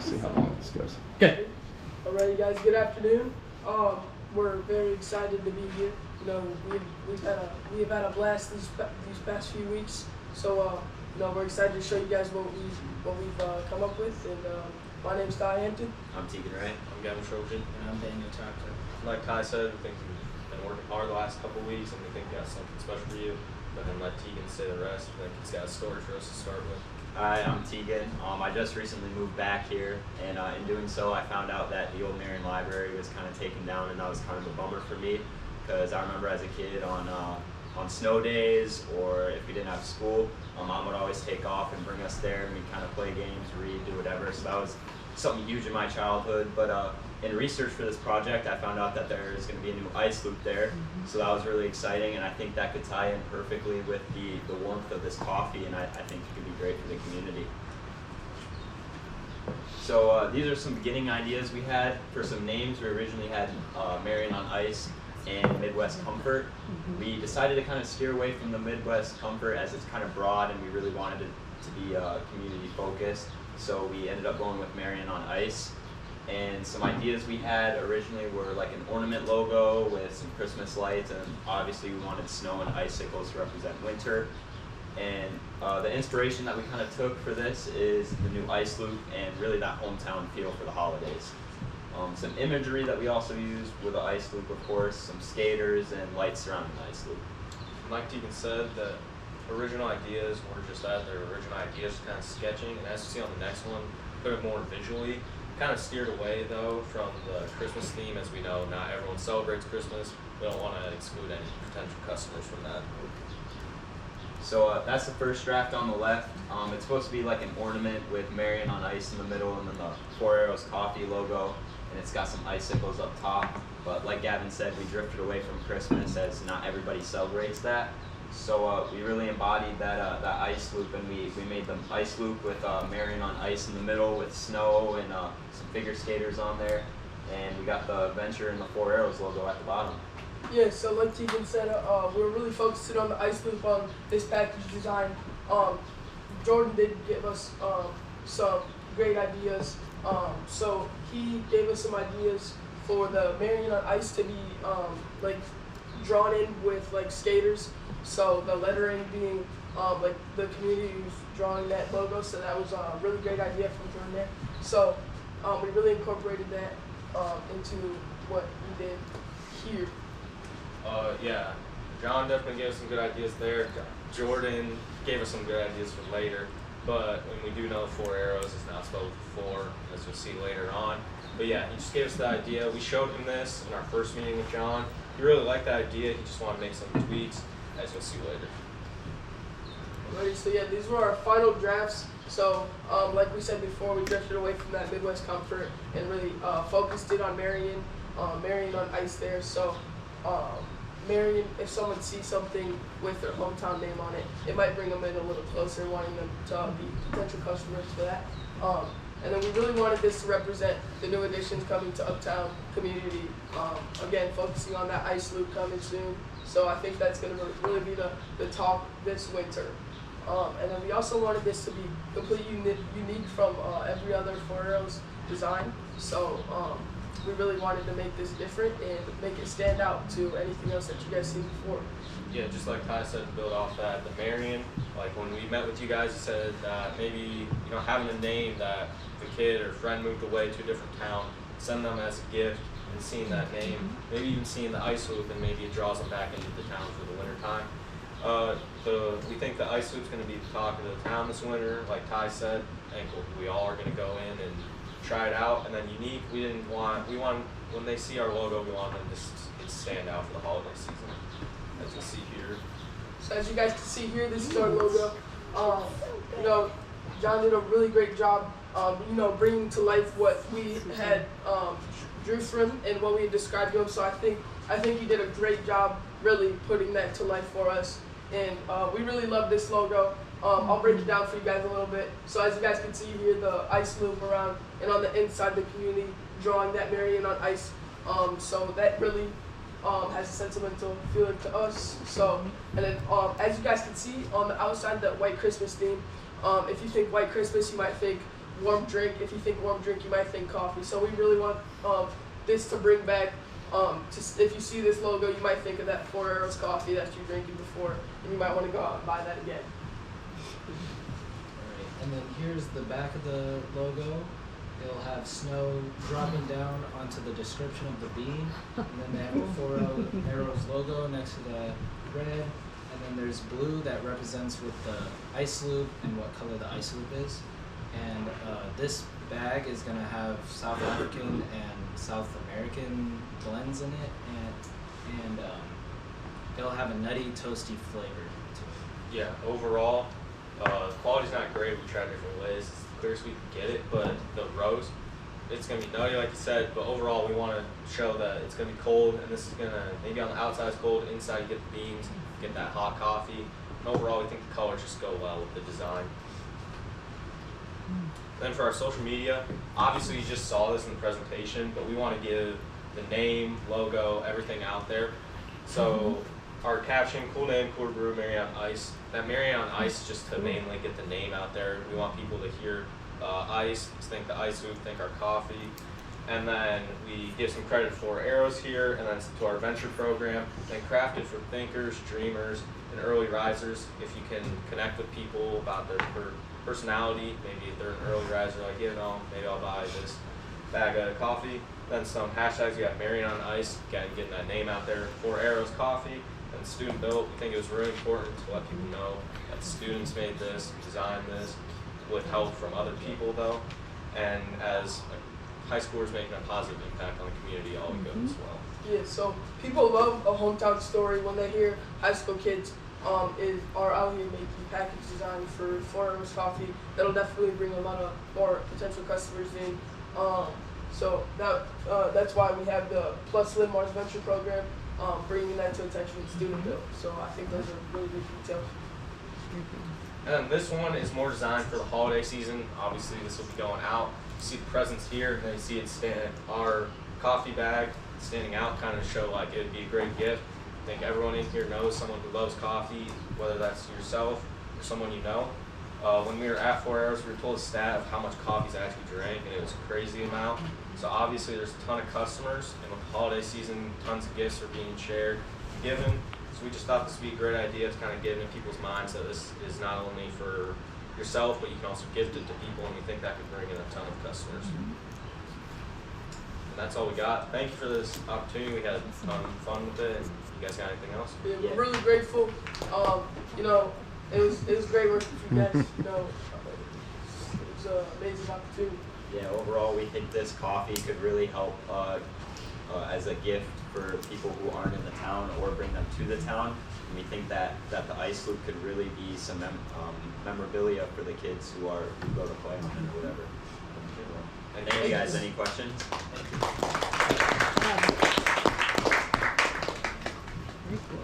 see how long this goes. Okay. Alrighty, guys. Good afternoon. We're very excited to be here. You know, we've had a blast these past few weeks. So, we're excited to show you guys what we've come up with. And my name's Ty Hampton. I'm Tegan Wright. I'm Gavin Trojan. And I'm Daniel Tucker. Like Ty said, we think we've been working hard the last couple of weeks, and we think we got something special for you. But then let Tegan say the rest. I think he's got a story for us to start with. Hi, I'm Tegan. I just recently moved back here, and in doing so, I found out that the old Marion Library was kind of taken down, and that was kind of a bummer for me, because I remember as a kid on snow days, or if we didn't have school, Mom would always take off and bring us there, and we'd kind of play games, read, do whatever. So that was something huge in my childhood. But in research for this project, I found out that there's going to be a new ice loop there, so that was really exciting, and I think that could tie in perfectly with the warmth of this coffee, and I think it could be great for the community. So these are some beginning ideas we had for some names. We originally had Marion on Ice and Midwest Comfort. We decided to kind of steer away from the Midwest Comfort as it's kind of broad, and we really wanted it to be community focused, so we ended up going with Marion on Ice. And some ideas we had originally were like an ornament logo with some Christmas lights, and obviously we wanted snow and icicles to represent winter. And the inspiration that we kind of took for this is the new ice loop and really that hometown feel for the holidays. Some imagery that we also used with the ice loop, of course, some skaters and lights surrounding the ice loop. Like Tegan said, the original ideas were just that, their original ideas, kind of sketching, and as you see on the next one, put it more visually. Kind of steered away though from the Christmas theme, as we know not everyone celebrates Christmas. We don't want to exclude any potential customers from that. So that's the first draft on the left. It's supposed to be like an ornament with Marion on Ice in the middle, and then the Four Arrows Coffee logo, and it's got some icicles up top. But like Gavin said, we drifted away from Christmas as not everybody celebrates that. So we really embodied that ice loop, and we made the ice loop with Marion on Ice in the middle with snow and some figure skaters on there, and we got the Venture and the Four Arrows logo at the bottom. Yeah, so like Tegan said, we're really focusing on the ice loop on this package design. Jordan did give us some great ideas. So he gave us some ideas for the Marion on Ice to be like drawn in with like skaters. So the lettering being like the community who's drawing that logo. So that was a really great idea from Jordan there. So we really incorporated that into what we did here. Yeah, John definitely gave us some good ideas there. Jordan gave us some good ideas for later, but when we do know the Four Arrows is not spelled with four, as you'll see later on. But yeah, he just gave us the idea. We showed him this in our first meeting with John. He really liked the idea. He just wanted to make some tweaks, as you'll see later. Alrighty, so yeah, these were our final drafts. So like we said before, we drifted away from that Midwest Comfort and really focused it on Marion on Ice there. So Marion, if someone sees something with their hometown name on it, it might bring them in a little closer, wanting them to be potential customers for that. And then we really wanted this to represent the new additions coming to Uptown community. Again, focusing on that ice loop coming soon. So I think that's going to really be the talk this winter. And then we also wanted this to be completely unique from every other Four Arrows design. So we really wanted to make this different and make it stand out to anything else that you guys seen before. Yeah, just like Ty said, to build off that, the Marion, like when we met with you guys, you said that maybe, having a name that the kid or friend moved away to a different town, send them as a gift, and seeing that name, maybe even seeing the ice loop, and maybe it draws them back into the town for the winter time. We think the ice loop's going to be the talk of the town this winter, like Ty said. I think we all are going to go in and try it out. And then unique, we want when they see our logo, we want them to stand out for the holiday season, as you'll see here. So as you guys can see here, this is our logo. John did a really great job, bringing to life what we had drew from and what we had described to him. So I think he did a great job really putting that to life for us. And we really love this logo. I'll break it down for you guys a little bit. So as you guys can see here, the ice loop around, and on the inside the community, drawing that Marion on Ice. So that really has a sentimental feeling to us. So, and then as you guys can see on the outside, the White Christmas theme. If you think White Christmas, you might think warm drink. If you think warm drink, you might think coffee. So we really want this to bring back. If you see this logo, you might think of that Four Arrows coffee that you're drinking before, and you might want to go out and buy that again. Alright, and then here's the back of the logo. It'll have snow dropping down onto the description of the bean, and then they have the Four Arrows logo next to the red, and then there's blue that represents with the ice loop and what color the ice loop is. And this bag is gonna have South African and South American blends in it, and it'll have a nutty, toasty flavor to it. Yeah, overall, quality's not great. We tried different ways. It's the clearest we can get it, but the roast, it's gonna be nutty, like you said. But overall, we want to show that it's gonna be cold, and this is gonna maybe on the outside it's cold, inside you get the beans, get that hot coffee. And overall, we think the colors just go well with the design. Then for our social media, obviously you just saw this in the presentation, but we want to give the name, logo, everything out there. So our caption, cool name, cooler brew, Marion on Ice. That Marion on Ice just to mainly get the name out there. We want people to hear ice, think the ice loop, think our coffee. And then we give some credit for Arrows here, and then to our venture program, and crafted for thinkers, dreamers, and early risers. If you can connect with people about their personality, maybe if they're an early riser, like, you know, maybe I'll buy this bag of coffee. Then some hashtags, we got Marion on Ice, getting that name out there. Four Arrows Coffee, and student built. We think it was really important to let people know that students made this, designed this, with help from other people though. And as high schoolers making a positive impact on the community, all good as well. Yeah, so people love a hometown story when they hear high school kids are out here making package design for Four Arrows Coffee. That'll definitely bring a lot of more potential customers in. So that's why we have the Plus Lynn Mars Venture Program, bringing that to attention with student build. So I think those are really big details. And then this one is more designed for the holiday season. Obviously, this will be going out. You see the presents here, and then you see it our coffee bag standing out, kind of show like it would be a great gift. I think everyone in here knows someone who loves coffee, whether that's yourself or someone you know. When we were at 4 Arrows, we were told a stat of how much coffee's actually drank, and it was a crazy amount. So obviously there's a ton of customers, and with the holiday season, tons of gifts are being shared, given. So we just thought this would be a great idea to kind of get in people's minds that this is not only for yourself, but you can also gift it to people, and we think that could bring in a ton of customers. And that's all we got. Thank you for this opportunity. We had a ton of fun with it. And you guys got anything else? Yeah, we're really grateful. You know, it was great working with you guys. You know, it was an amazing opportunity. Yeah, overall, we think this coffee could really help as a gift for people who aren't in the town or bring them to the town. And we think that the ice loop could really be some memorabilia for the kids who go to play on it or whatever. Thank you guys. Any questions? Thank you.